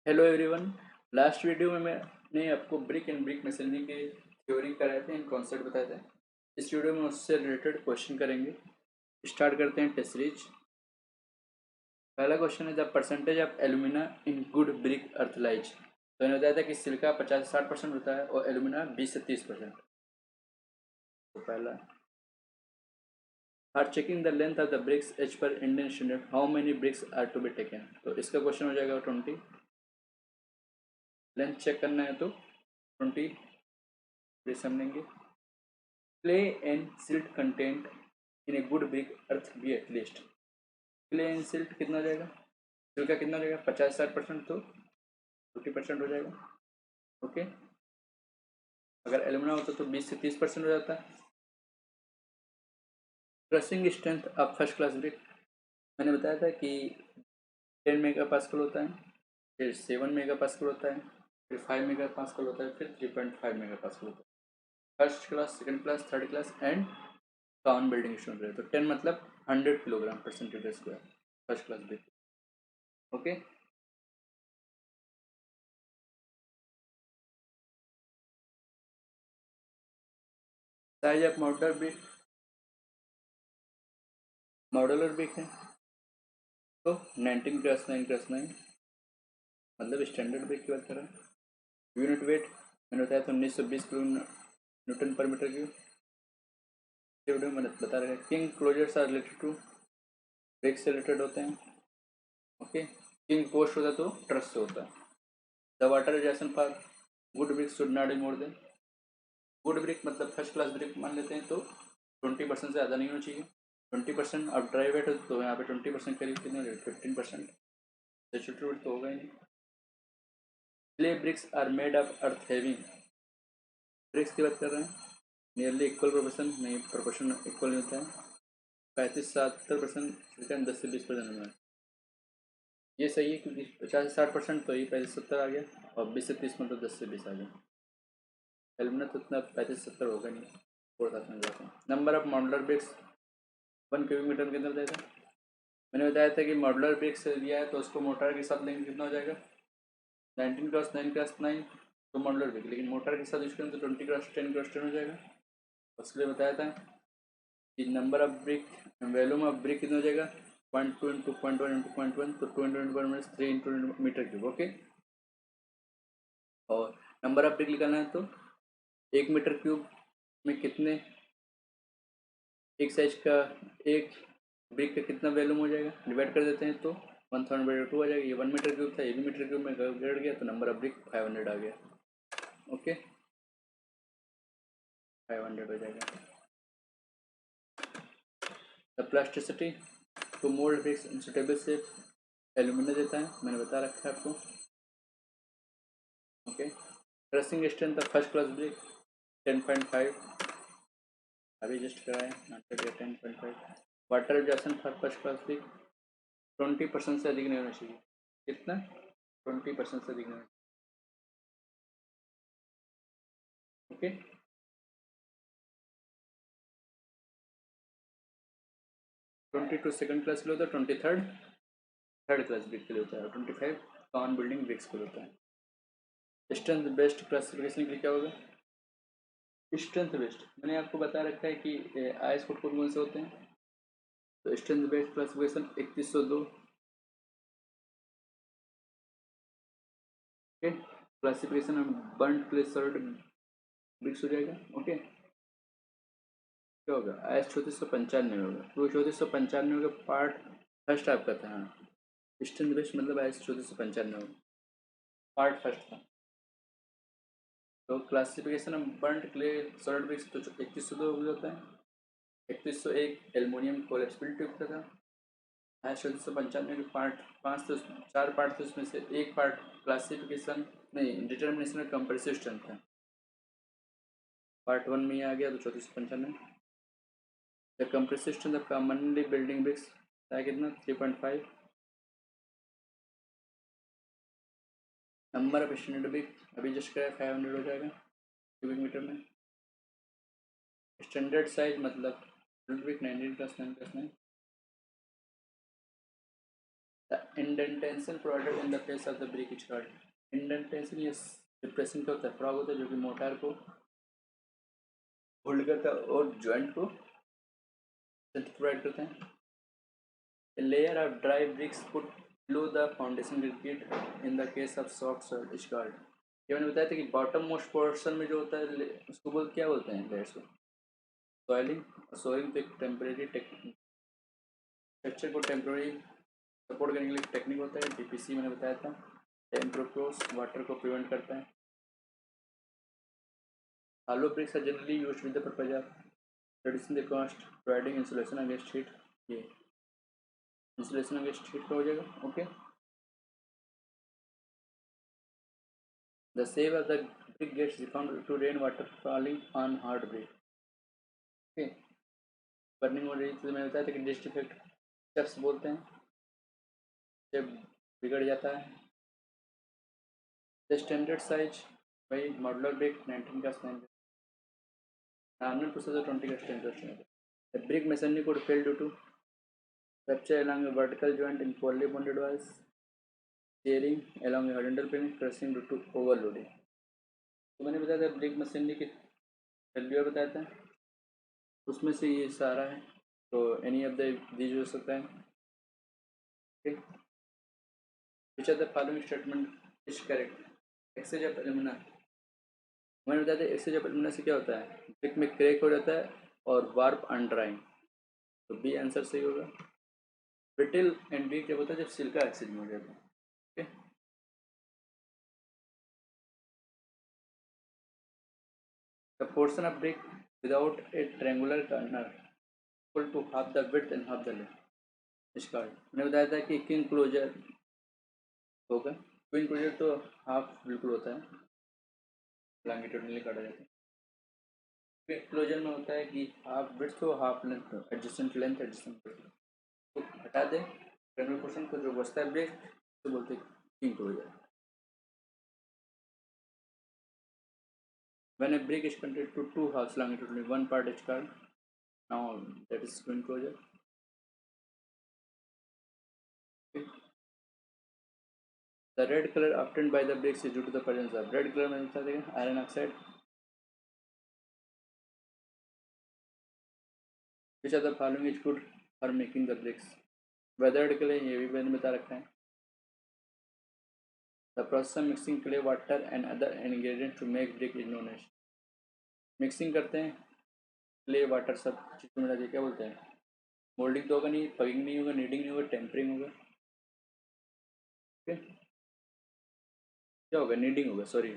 Hello everyone. Last video में मैंने आपको ब्रिक एंड ब्रिक मैसनरी के थ्योरी कराए थे एंड कॉन्सेप्ट बताए थे। इस वीडियो में उससे रिलेटेड क्वेश्चन करेंगे। स्टार्ट करते हैं टेस्ट सीरीज। पहला क्वेश्चन है the percentage of alumina in good brick earth lies. तो मैंने बताया था कि सिलिका 50 से 60% होता है और एल्यूमिना 20 से 30%। तो पहला are checking the length of the bricks as per Indian standard how many bricks are to be taken. तो इसका क्वेश्चन हो जाएगा 20। लेंथ चेक करना है तो 20 ब्रिक्स हम लेंगे। Clay and silt content in a good brick earth be at least। Clay and silt कितना हो जाएगा, सिल्का कितना हो जाएगा 50-60%, तो 50% हो जाएगा। ओके, अगर एल्यूमिना होता तो 20 से 30% हो जाता है। Crushing strength of first class brick मैंने बताया था कि 10 मेगा पास्कल होता है, फिर 7 मेगा पास्कल होता है, फिर 5 मेगा पास्कल होता है, फिर 3.5 मेगा पास्कल होता है। First class, second class, third class and town building stone रहे तो 10 मतलब 100 किलोग्राम पर centimetre square first class brick. Okay, size of modular brick है तो 19x9x9 मतलब स्टैंडर्ड ब्रिक की बात कर रहा है। यूनिट वेट मैंने बताया था 1920 kilo newton per metre cube. Video में मैंने बता रहा है king closers are related to brick से रिलेटेड होते हैं। ओके, किंग पोस्ट होता है तो ट्रस से होता है। The water rejection for good brick should not be more then. Good brick मतलब फर्स्ट क्लास ब्रिक मान लेते हैं तो 20% से ज़्यादा नहीं होना चाहिए। 20% अब ड्राई वेट हो तो यहाँ पे 20% करीब कितने हो जाएगा 15%। सेचुरेटेड वेट तो होगा ही नहीं। Clay bricks are made of earth having. Bricks की बात कर रहे हैं, नियरली इक्वल प्रोपोर्शन नहीं, प्रोपोर्शन इक्वल नहीं होता है। 35-70% 10 से 20% में ये सही है क्योंकि 50 से 60% तो ये 65-70 आ गया और 20 से 30 में तो 10 से 20 आ गया। एल्यूमिना तो इतना 35-70 होगा नहीं, और साथ में जाता है। Number of modular bricks 1 cubic metre के अंदर बताया था। मैंने बताया था कि मॉडुलर ब्रिक्स लिया है तो उसको मोटर के साथ लेंगे कितना हो जाएगा 19x9x9 तो मॉडुलर ब्रिक, लेकिन मोटर के साथ यूज करें तो 20x10x10 हो जाएगा। उसके लिए बताया था कि number of brick volume of brick कितना हो जाएगा 0.2 इंटू 0.1 इंटू 0.1 तो 2 into 1 means 3 into metre cube. Okay, और नंबर ऑफ ब्रिक निकालना है तो 1 मीटर क्यूब में कितने, एक साइज का एक ब्रिक का कितना वैल्यूम हो जाएगा डिवाइड कर देते हैं तो 1000/2 आ जाएगा। ये 1 मीटर क्यूब था, ये भी मीटर क्यूब में गिर गया तो नंबर ऑफ ब्रिक 500 आ गया। ओके, 500 हो जाएगा। The plasticity to mould bricks in suitable shape alumina देता है, मैंने बता रखा है आपको। Okay, crushing strength of first class brick 10.5 अभी जस्ट कराए 10.5। Water absorption for first class brick 20% से अधिक नहीं होना चाहिए। कितना 20% से अधिक नहीं होना चाहिए। ओके, 22 सेकंड क्लास के लिए होता है, 23 थर्ड क्लास ब्रिक के लिए होता है, 25 टाउन बिल्डिंग ब्रिक्स के लिए होता है। स्ट्रेंथ बेस्ट क्लासिफिकेशन के लिए क्या होगा, स्ट्रेंथ बेस्ट मैंने आपको बता रखा है कि आईएस कोड कौन से होते हैं। तो strength best classification 3102। Okay, classification में बर्न प्लेस सॉल्ट ब्रिक्स हो जाएगा। ओके, क्या होगा आईएस 3495 होगा, तो 3495 का पार्ट फर्स्ट आपका था। हाँ, स्ट्रेंथ बेस्ट मतलब आईएस 3495 होगा, पार्ट फर्स्ट था। तो classification of burned clay solid bricks तो 3102 हो जाता है। 3101 एल्युमिनियम कोलेप्सिबल ट्यूब का था। 3495 के पार्ट 5 तो 4 पार्ट थे, उसमें से एक पार्ट क्लासिफिकेशन नहीं डिटर्मिनेशन ऑफ कंप्रेसिव स्ट्रेंथ था, पार्ट 1 में ही आ गया तो 3495। The compressive strength of commonly building bricks था कितना 3.5। नंबर ऑफ स्टैंडर्ड ब्रिक अभी जस्ट कराया 500 हो जाएगा क्यूबिक मीटर में। स्टैंडर्ड साइज मतलब brick 19+9+9। Indentation provided in the face of the brick is called. Indentation या डिप्रेशन क्या होता है? फ्रॉग होता है जो कि मोटार को होल्ड करता है और जॉइंट को प्रोवाइड करता है। A layer of dry bricks put below the foundation liquid in the case of soft soil is called। ये मैंने बताया था कि बॉटम मोस्ट पोर्शन में जो होता है उसको क्या बोलते हैं? लेयर्स को सॉइलिंग। सॉइलिंग तो एक टेम्परेरी स्ट्रक्चर को टेम्परेरी सपोर्ट करने के लिए टेक्निक होता है। डीपीसी मैंने बताया था, टेम्प्रोक्लोस वाटर को प्रिवेंट करता है। Hollow bricks are generally used with the purpose of reducing the cost, providing insulation against heat। ये इंसुलेशन अगेंस्ट हीट का हो जाएगा। Okay, the shape of the brick gets reformed to rain water falling on hard brick. Okay, burning हो रही थी, मैंने बताया था कि डिस्ट इफेक्ट स्टेप्स बोलते हैं जब बिगड़ जाता है। द स्टैंडर्ड साइज भाई मॉडुलर ब्रिक 19 का स्टैंडर्ड, नॉर्मल प्रोसेसर 20 का standard. The brick masonry could fail due to rupture along a vertical joint in poorly bonded walls, tearing along a horizontal plane, crushing due to overloading। तो मैंने बताया था brick machinery की failure बताया था, उसमें से ये सारा है। तो एनी ऑफ द दीज हो सकता है। Okay, which are the following statement is correct? Excess of alumina, मैंने बताया था एक्सेज ऑफ एल्यूमिना से क्या होता है? ब्रिक में क्रैक हो जाता है और वार्प अनड्राइंग। तो बी आंसर सही होगा। ब्रिटल एंड वीक जब होता है जब सिल्का एक्सेज में हो जाता है। Okay, the portion of brick without a triangular corner equal to half the width and half the length is called. मैंने बताया था कि किंग क्लोजर होगा। क्वीन क्लोजर तो हाफ बिल्कुल होता है, लॉन्गिट्यूडनली काटा जाता है। क्वीन क्लोजर में होता है कि हाफ विड्थ हो हाफ लेंथ हो, एडजेसेंट लेंथ एडजेसेंट विड्थ। तो हटा दें ट्रायंगुलर पोर्शन को, जो बचता है ब्रिक तो बोलते हैं king closer. When a brick is connected to two halves longitudinally, one part is called, now that is twin closure। Okay. The red color obtained by the bricks is due to the presence of red color में बता देगा iron oxide। Which of the following is good for making the bricks? Weathered clay, ये भी मैंने बता रखा है। The process of mixing clay, water and other ingredients to make brick is known as। Mixing करते हैं क्ले वाटर सब चीज़ को मिला के क्या बोलते हैं? मोल्डिंग तो होगा नहीं, पगिंग नहीं होगा, नीडिंग नहीं होगा, टेम्परिंग होगा। ओके, क्या होगा? नीडिंग होगा, सॉरी।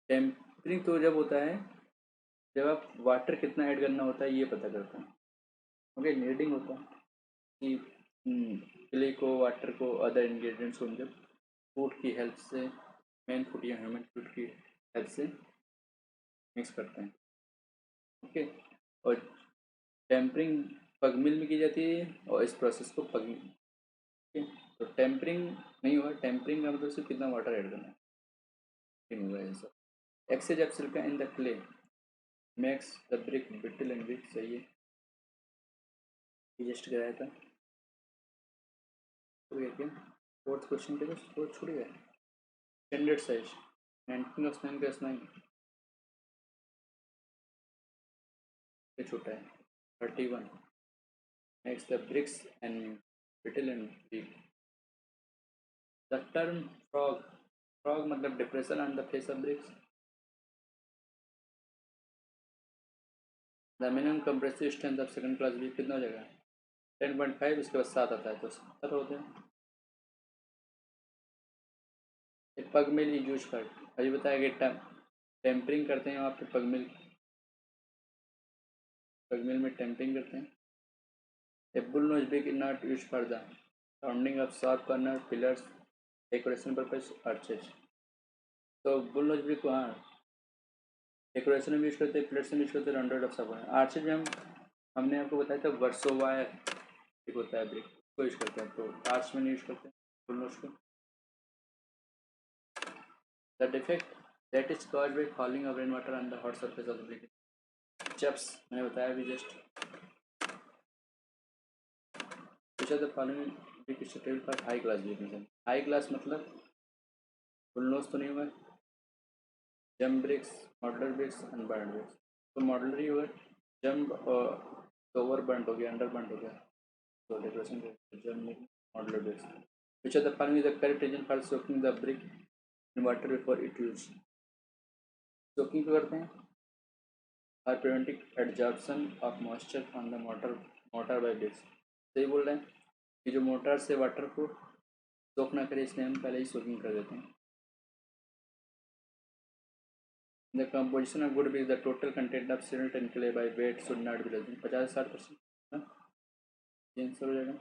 टेम्परिंग तो जब होता है जब आप वाटर कितना ऐड करना होता है ये पता करता है। ओके, नीडिंग होता है कि क्ले को, वाटर को, अदर इंग्रेडिएंट्स को जब फूड की हेल्प से, मेन फूड या ह्यूमन फूड की हेल्प से मिक्स करते हैं। ओके, और टेम्परिंग पग मिल में की जाती है और इस प्रोसेस को पग। ओके, तो टेम्परिंग नहीं हुआ, टेम्परिंग का मतलब सिर्फ कितना वाटर ऐड करना है होगा answer. Excess of silica in the clay makes the brick brittle and weak, सही है, जस्ट कराया था। फोर्थ क्वेश्चन के तो छूट गया। स्टैंडर्ड साइज 19 से छोटा है 31। Next the bricks and brittle and weak. The term frog, frog मतलब depression on the face of bricks. The minimum compressive strength of second class brick कितना हो जाएगा? 10.5, उसके बाद 7 आता है तो 70 होते हैं। पग मिल इज यूज फॉर, अभी बताया कि टेम्परिंग करते हैं वहाँ पे पग मिल में टेम्परिंग करते हैं। ए bull knows brick is not use for the rounding off sharp corner pillars decoration purpose arches. तो बुल नोज ब्रिक को हाँ डेकोरेशन में यूज करते हैं, पिलर्स में यूज करते हैं, राउंडेड ऑफ शार्प आर्चेज में हमने आपको बताया था वर्सोवायर एक होता है ब्रिक को यूज करते हैं, तो आर्च में नहीं यूज करते हैं बुल नोज को। The defect that is caused by falling of rainwater on the hot surface of the brick। Chips मैंने बताया अभी just. Which of the following brick structural for high class building. High class मतलब full nose तो नहीं होगा, jamb bricks, modular bricks, unburnt bricks. तो modular ही होगा, जम तो ओवर बर्न हो गया, अंडर बर्न हो गया, तो decoration jamb modular bricks. Which are the following is the correct reason for soaking the brick in water before it use. Soaking क्यों करते हैं? Are preventing adsorption of moisture from the mortar by bricks. सही बोल रहे हैं कि जो motor से वाटर को सोक ना करे, इसलिए हम पहले ही सोकिंग कर देते हैं। The composition of good bricks, the total content of cement and clay by weight should not be less than 50-60%। ये आंसर हो जाएगा।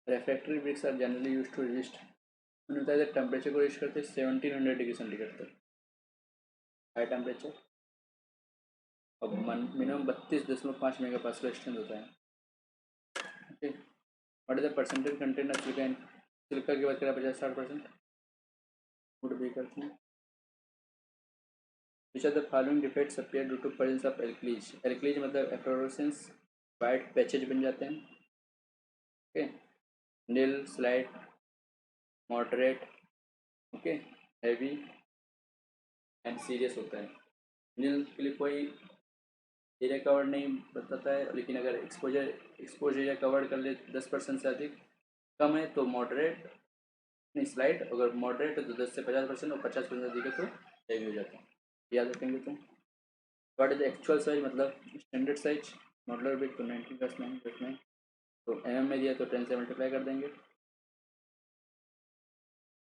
Refractory bricks are generally used to resist, मैंने बताया था टेम्परेचर को रेस्ट करते हैं 1700 डिग्री सेंटीग्रेड तक, हाई टेम्परेचर, और मिनिमम 32.5 मेगा पास्कल स्ट्रेंथ होता है। Okay, what is the percentage content of silicon? Silica की बात करें 50-60% वुड बी करते हैं। Which are the following defects appear due to presence of alkalis. Alkalis मतलब एफ्लोरेसेंस, वाइट पैचेज बन जाते हैं। Okay, nil, slight, moderate, okay, heavy and serious होता है। नील के लिए कोई एरिया कवर नहीं बताता है, लेकिन अगर एक्सपोज एरिया कवर कर ले 10% से अधिक कम है तो मॉडरेट, नहीं स्लाइट, अगर मॉडरेट है तो 10 से 50% और 50% अधिक है तो हैवी हो जाता है। याद रखेंगे तो। What is the actual size मतलब स्टैंडर्ड साइज मॉडलर ब्रिक तो 19+9 तो एम में दिया तो 10 से मल्टीप्लाई कर देंगे।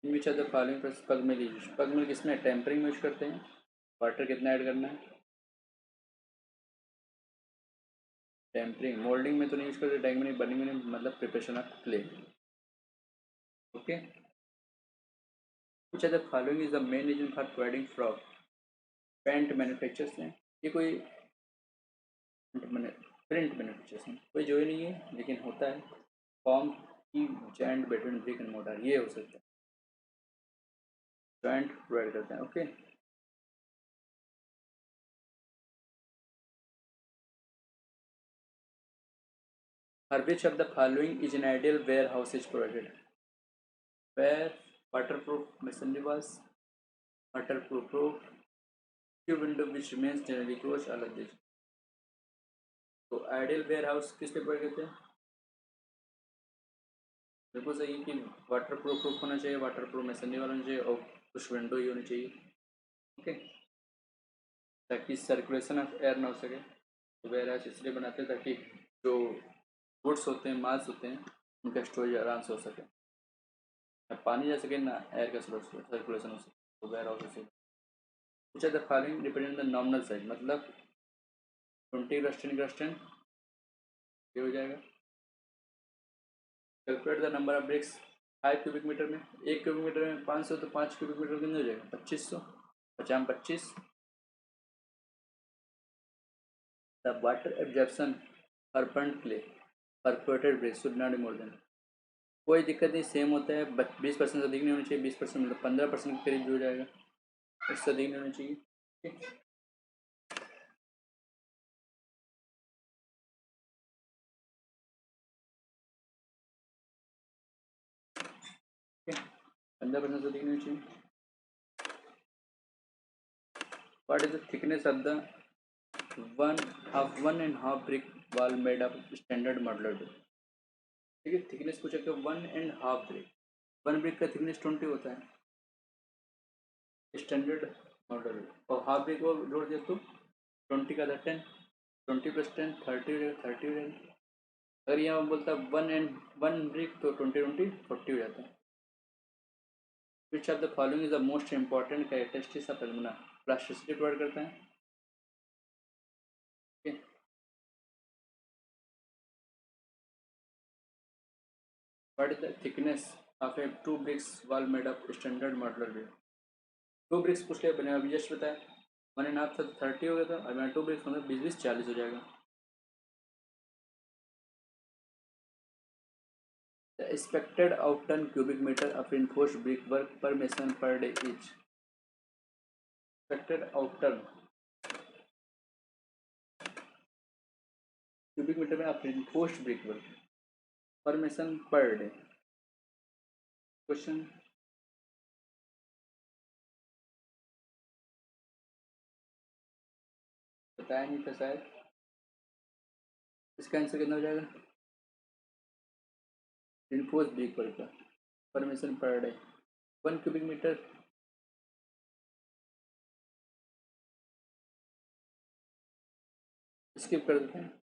इन विच आर द फॉलोइंग पग मिल यूज। पग मिल किसमें टेम्परिंग में यूज करते हैं। वाटर कितना ऐड करना है, टेम्परिंग। मोल्डिंग में तो नहीं यूज करते, डाइमिंग बर्निंग में मतलब preparation of clay. Okay, which are the following is the main reason for providing frog. Paint manufacturers हैं, ये कोई प्रिंट मैन्युफैक्चरर्स हैं, कोई जो ही नहीं है लेकिन होता है। फॉर्म की joint between brick and motor, ये हो सकता है, जॉइंट प्रोवाइड करते हैं। Okay, for which of the following is an ideal warehouse is provided? Where waterproof masonry walls, waterproof roof, few window which remains generally closed, all of this। तो ideal ware house किस पे provide करते हैं? बिल्कुल सही कि water proof roof होना चाहिए, वाटर प्रूफ मैसनरी वाला होना चाहिए और कुछ विंडो ही होनी चाहिए। ओके, ताकि सर्कुलेशन ऑफ एयर ना हो सके। तो वेयर हाउस इसलिए बनाते हैं ताकि जो गुड्स होते हैं, माल्स होते हैं, उनका स्टोरेज आराम से हो सके, ना पानी जा सके ना एयर का सर्कुलेशन हो सके, तो वेयर हाउस से। Which are the following dependent the nominal size मतलब 20 ये हो जाएगा। Calculate the number of bricks 5 cubic metre में, 1 क्यूबिक मीटर में 500 तो 5 क्यूबिक मीटर कितने हो जाएगा 2500, 50-25। द वाटर एब्जॉर्प्शन पर burned clay perforated bricks should not be more than. कोई दिक्कत नहीं, सेम होता है, 20% से अधिक नहीं होनी चाहिए, 20% मतलब 15% के करीब हो जाएगा, इससे अधिक नहीं होनी चाहिए। ठीक है, 15% से अधिक नहीं होनी चाहिए। What is the thickness of the 1.5 brick wall made of standard modular brick। ठीक है, थिकनेस पूछा कि 1.5 brick, 1 brick का थिकनेस 20 होता है स्टैंडर्ड मॉडल, और हाफ ब्रिक को जोड़ दिया तो 20 का 10, 20+10 30 हो जाएगा, 30 हो जाएगा। अगर यहाँ बोलता है 1 ब्रिक तो 20 हो जाता है। Which of the following is the most important characteristics of alumina. Plasticity provide करता है। ठीक है, what is the thickness of A 2 bricks wall made of standard modular brick। 2 bricks पूछ लिया, मैंने अभी जस्ट बताया 1.5 था तो 30 हो गया था, और मैं 2 bricks मतलब 20-40 हो जाएगा। The expected outturn cubic meter of reinforced brickwork per mason per day is। Expected outturn cubic metre में आप reinforced brick work formation per day. Question बताया नहीं था शायद, इसका आंसर कितना हो जाएगा? रिइंफोर्स्ड ब्रिक वर्क का formation per day 1 cubic metre. Skip कर देते हैं।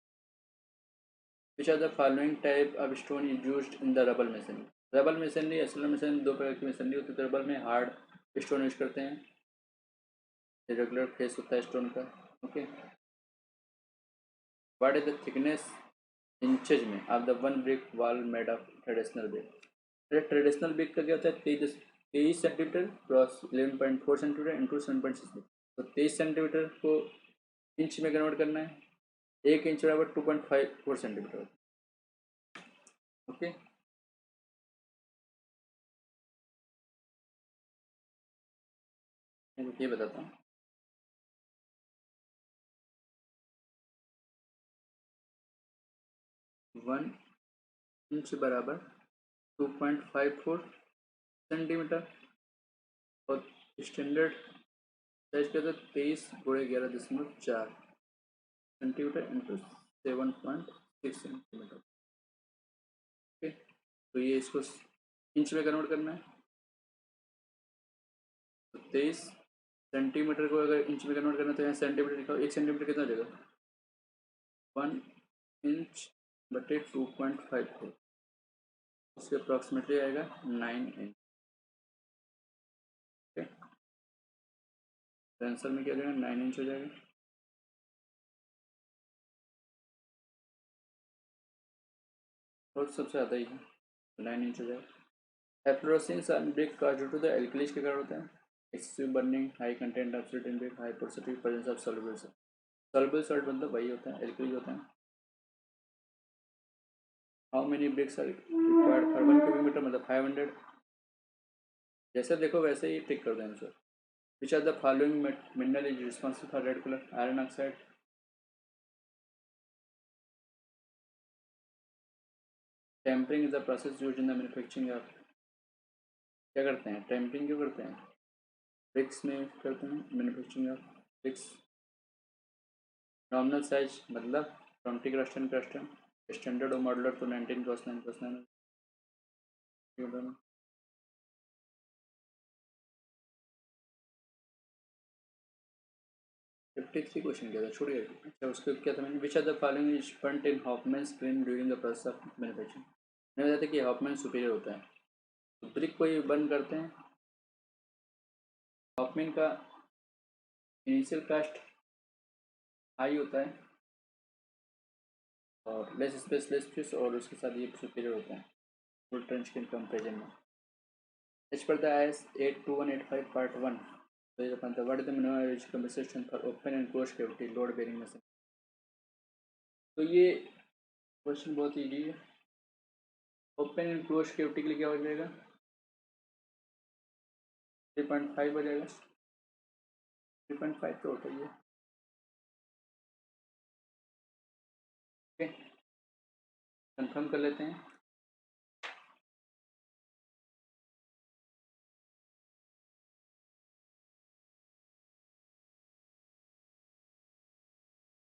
Which are the following type of stone is used in the rubble masonry? Rubble masonry SLR masonry दो प्रकार की मेसनरी होती है। रबल में हार्ड स्टोन यूज करते हैं, रेगुलर फेस होता है स्टोन का। Okay, what is the thickness inches में of the one brick wall made of traditional brick? Traditional brick का क्या होता है? 23 सेंटीमीटर क्रॉस 11.4 सेंटीमीटर इंटू 7.6। तो 23 सेंटीमीटर को इंच में कन्वर्ट करना है, 1 इंच बराबर 2.54 सेंटीमीटर। ओके, ये बताता हूँ। वन इंच बराबर 2.54 सेंटीमीटर और स्टैंडर्ड साइज क्या था? 23 × 11.4 सेंटीमीटर इंटू 7.6 सेंटीमीटर। ओके, तो ये इसको इंच में कन्वर्ट करना है। तो 23 सेंटीमीटर को अगर इंच में कन्वर्ट करना है तो यहाँ सेंटीमीटर लिखा हो। 1 सेंटीमीटर कितना हो जाएगा? 1 इंच बटे 2.54, उसके अप्रॉक्सीमेटली आएगा 9 इंच। ठीक है, आंसर में क्या हो जाएगा? 9 इंच हो जाएगा। और सबसे ज़्यादा ही है, 9 इंच हो जाएगा। एफ्लोरेसेंस एंड ब्रेक का ड्यू टू द एल्कलीज के कारण होता है। Excessive burning, high content of silt in brick, high porosity, presence of soluble salt. Soluble salt मतलब वही होता है, एल्कलीज होता है। How many bricks are required for 1 cubic metre? मतलब 500। जैसे देखो वैसे ही टिक कर दो answer. Which are the following mineral is responsible for red colour? Iron oxide. Tampering is the process used in the manufacturing of. क्या करते हैं? टेम्परिंग क्यों करते हैं? ब्रिक्स में करते हैं, manufacturing of BRICS. Nominal size मतलब 20 क्रस्टन क्रस्टन। स्टैंडर्ड और मॉडुलर तो 19 क्रॉस 9 क्रॉस 9। 53 क्वेश्चन क्या था, छोड़ गया। अच्छा, उसके क्या था? मैंने which are the following is spent in Hoffmann screen during the process of manufacturing? मैंने बताया था कि हॉफमैन सुपीरियर होता है। तो ब्रिक को ही बर्न करते हैं। हॉफमैन का इनिशियल कास्ट हाई होता है और लेस स्पेस लेस फिश, और उसके साथ ये सुपीरियर होता है फुल ट्रेंच के कंपेरिजन में। As per the IS 82185 part 1 what is the minimum average compensation for open and close cavity load bearing machine? तो ये क्वेश्चन बहुत ईजी है। ओपन एंड क्लोज कैविटी के लिए क्या हो जाएगा? 3.5 हो जाएगा। 3.5 तो होता ही है। ओके, कंफर्म कर लेते हैं।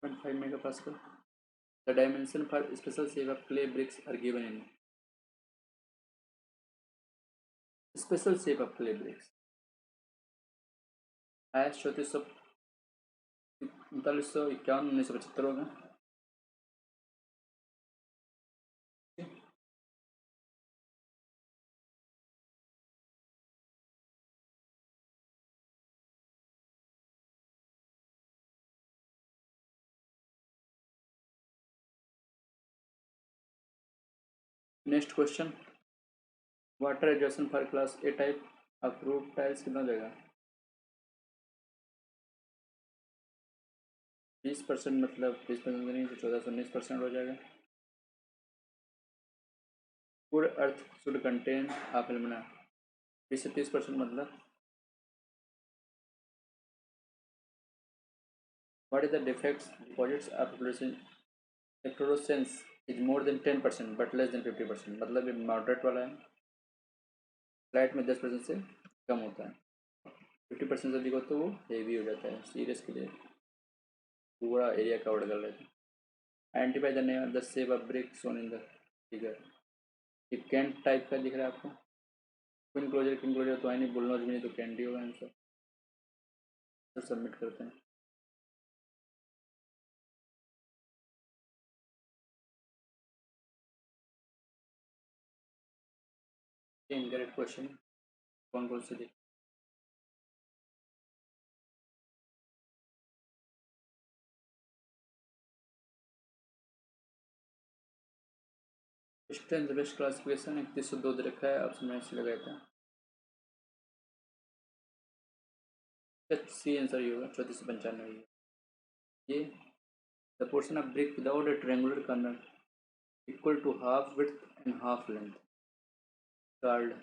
Point 5 mega pascal. The dimension for special shape of clay bricks are given in. Special shape of clay bricks IS 3451 1975 होगा। Next question, water adjustment for class A type of roof tiles कितना हो जाएगा? 20% मतलब 20% नहीं तो 1419% हो जाएगा। पूरे अर्थ शुड कंटेन ऑफ एल्यूमिना 20 से 30% मतलब। What is the defects deposits of fluorescence fluorescence is more than 10% but less than 50%, मतलब ये मॉडरेट वाला है। लाइट में 10% से कम होता है, 50% से अधिक हो तो वो हेवी हो जाता है, सीरियस के लिए पूरा एरिया कवर कर लेते हैं। Identify the name of the shape of brick shown in the figure. ये कैंट टाइप का दिख रहा है आपको, क्विन क्लोजर तो है नहीं, बुलनोज भी नहीं, तो कैंडी होगा आंसर। तो सबमिट करते हैं। इनकरेक्ट क्वेश्चन कौन कौन से देख। स्ट्रेंथ बेस्ट क्लासिफिकेशन 3102 दे रखा है, ऑप्शन में से लगाया था। सी आंसर ये होगा 3495। ये the portion of brick without a triangular corner equal to half width and half length card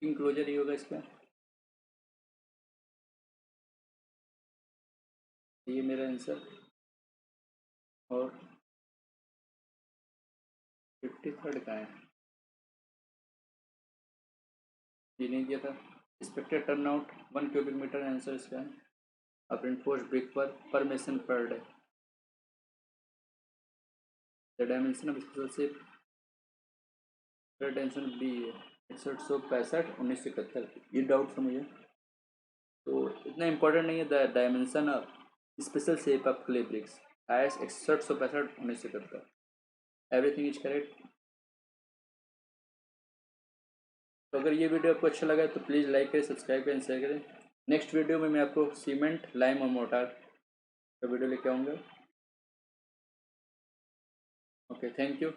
enclosure ये होगा इसका। ये मेरा आंसर। और 53rd का है, ये नहीं दिया था। Expected turn out 1 cubic metre answer इसका है। अब enforce brick per mason per day. The dimension of special shape dimension B है 6165 1971। ये डाउट था मुझे, तो इतना इम्पोर्टेंट नहीं है। The dimension of special shape of clay bricks IS 6165 1971। Everything is correct. तो अगर ये वीडियो आपको अच्छा लगा तो प्लीज़ लाइक करें, सब्सक्राइब करें, शेयर करें। नेक्स्ट वीडियो में मैं आपको सीमेंट, लाइम और मोटार का वीडियो लेके आऊँगा। Okay, thank you.